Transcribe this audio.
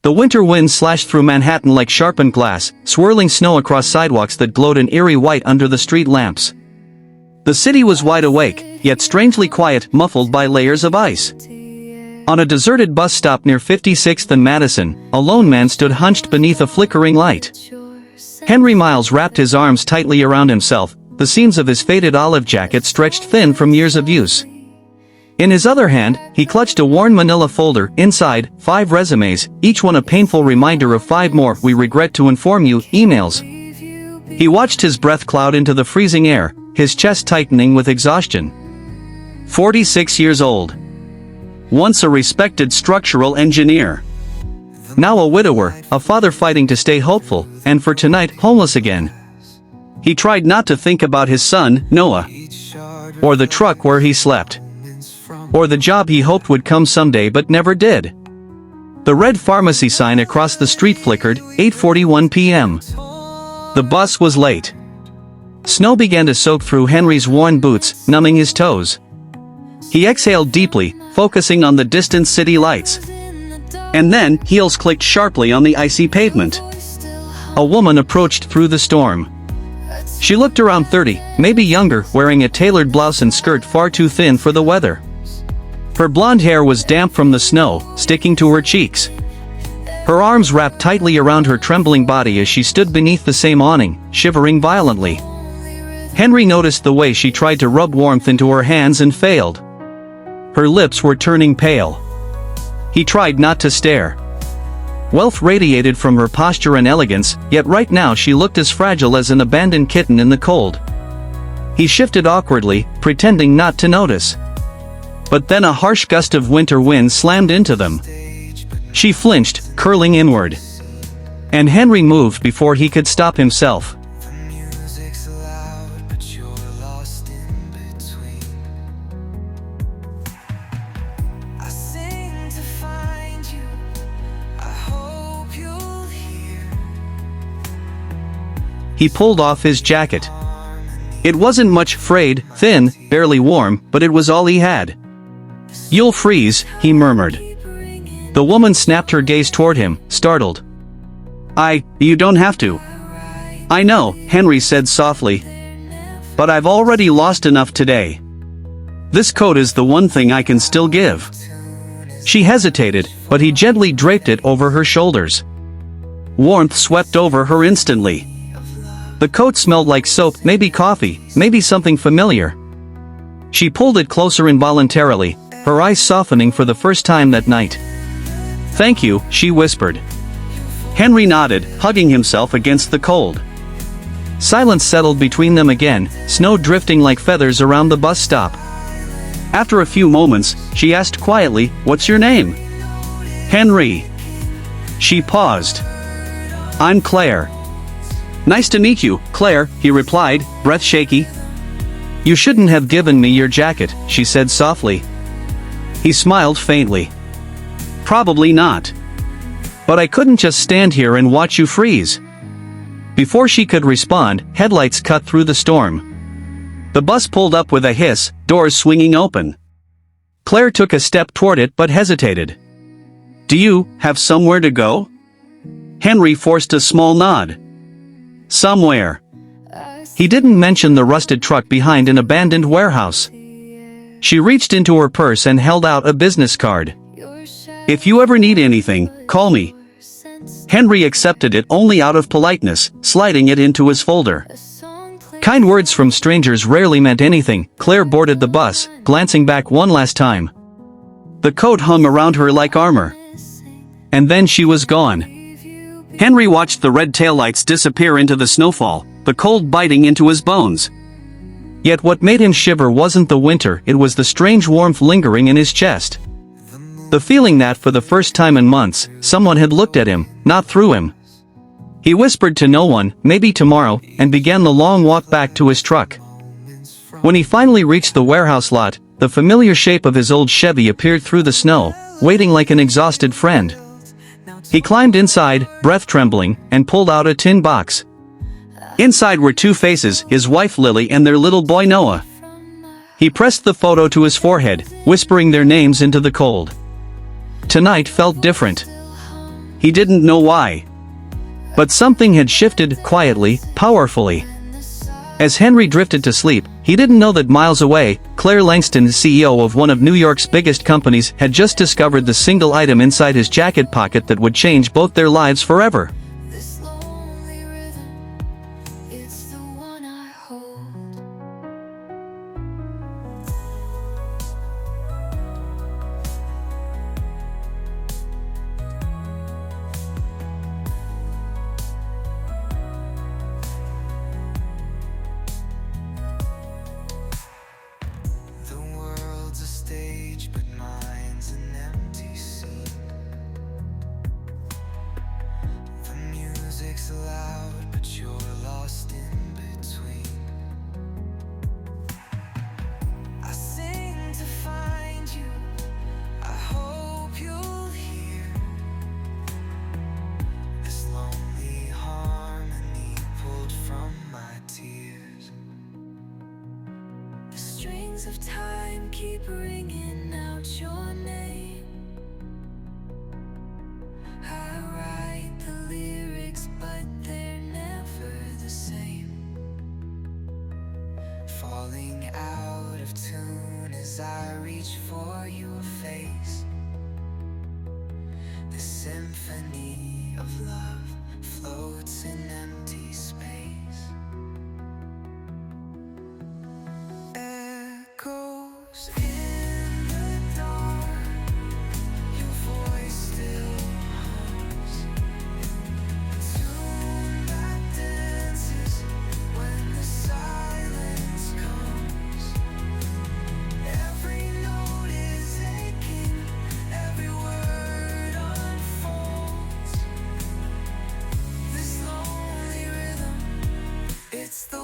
The winter wind slashed through Manhattan like sharpened glass, swirling snow across sidewalks that glowed an eerie white under the street lamps. The city was wide awake, yet strangely quiet, muffled by layers of ice. On a deserted bus stop near 56th and Madison, a lone man stood hunched beneath a flickering light. Henry Miles wrapped his arms tightly around himself, the seams of his faded olive jacket stretched thin from years of use. In his other hand, he clutched a worn manila folder, inside, 5 resumes, each one a painful reminder of 5 more "we regret to inform you" emails. He watched his breath cloud into the freezing air, his chest tightening with exhaustion. 46 years old. Once a respected structural engineer. Now a widower, a father fighting to stay hopeful, and for tonight, homeless again. He tried not to think about his son, Noah. Or the truck where he slept. Or the job he hoped would come someday but never did. The red pharmacy sign across the street flickered, 8:41 p.m. The bus was late. Snow began to soak through Henry's worn boots, numbing his toes. He exhaled deeply, focusing on the distant city lights. And then, heels clicked sharply on the icy pavement. A woman approached through the storm. She looked around 30, maybe younger, wearing a tailored blouse and skirt far too thin for the weather. Her blonde hair was damp from the snow, sticking to her cheeks. Her arms wrapped tightly around her trembling body as she stood beneath the same awning, shivering violently. Henry noticed the way she tried to rub warmth into her hands and failed. Her lips were turning pale. He tried not to stare. Wealth radiated from her posture and elegance, yet right now she looked as fragile as an abandoned kitten in the cold. He shifted awkwardly, pretending not to notice. But then a harsh gust of winter wind slammed into them. She flinched, curling inward. And Henry moved before he could stop himself. He pulled off his jacket. It wasn't much, frayed, thin, barely warm, but it was all he had. "You'll freeze," he murmured. The woman snapped her gaze toward him, startled. You don't have to." "I know," Henry said softly. "But I've already lost enough today. This coat is the one thing I can still give." She hesitated, but he gently draped it over her shoulders. Warmth swept over her instantly. The coat smelled like soap, maybe coffee, maybe something familiar. She pulled it closer involuntarily, her eyes softening for the first time that night. "Thank you," she whispered. Henry nodded, hugging himself against the cold. Silence settled between them again, snow drifting like feathers around the bus stop. After a few moments, she asked quietly, "What's your name?" "Henry." She paused. "I'm Claire." "Nice to meet you, Claire," he replied, breath shaky. "You shouldn't have given me your jacket," she said softly. He smiled faintly. "Probably not. But I couldn't just stand here and watch you freeze." Before she could respond, headlights cut through the storm. The bus pulled up with a hiss, doors swinging open. Claire took a step toward it but hesitated. "Do you have somewhere to go?" Henry forced a small nod. "Somewhere." He didn't mention the rusted truck behind an abandoned warehouse. She reached into her purse and held out a business card. "If you ever need anything, call me." Henry accepted it only out of politeness, sliding it into his folder. Kind words from strangers rarely meant anything. Claire boarded the bus, glancing back one last time. The coat hung around her like armor. And then she was gone. Henry watched the red taillights disappear into the snowfall, the cold biting into his bones. Yet what made him shiver wasn't the winter, it was the strange warmth lingering in his chest. The feeling that for the first time in months, someone had looked at him, not through him. He whispered to no one, "Maybe tomorrow," and began the long walk back to his truck. When he finally reached the warehouse lot, the familiar shape of his old Chevy appeared through the snow, waiting like an exhausted friend. He climbed inside, breath trembling, and pulled out a tin box. Inside were 2 faces, his wife Lily and their little boy Noah. He pressed the photo to his forehead, whispering their names into the cold. Tonight felt different. He didn't know why. But something had shifted, quietly, powerfully. As Henry drifted to sleep, he didn't know that miles away, Claire Langston, CEO of one of New York's biggest companies, had just discovered the single item inside his jacket pocket that would change both their lives forever. This lonely rhythm, it's the one I hold. The world's a stage, but mine's an empty scene. The music's loud, but you're lost in between. I sing to find you, I hope you'll hear this lonely harmony pulled from my tears. The strings of time keep ringing out your name. I write the lyrics, but they're never the same. Falling out of tune as I reach for your face. The symphony of love floats in empty space. Echoes in the dark, your voice still hums. A tune that dances when the silence comes. Every note is aching, every word unfolds. This lonely rhythm, it's the